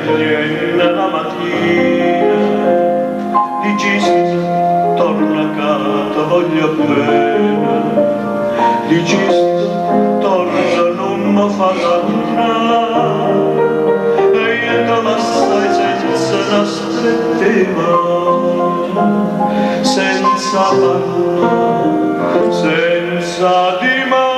sveglio la mattina, dicesti torna a casa, voglio bene, dicesti torna non mi fa tornare, e io te l'assai senza nascondeva, senza parlare, senza dimenticar.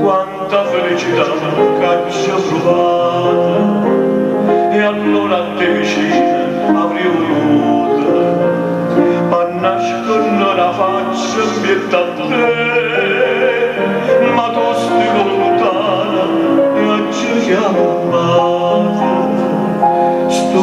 Quanta felicità che ho provato, e allora a te vicino avrei voluto, ma nascono la faccia pietà a te, ma tu stai lontana e oggi chiamo amata, sto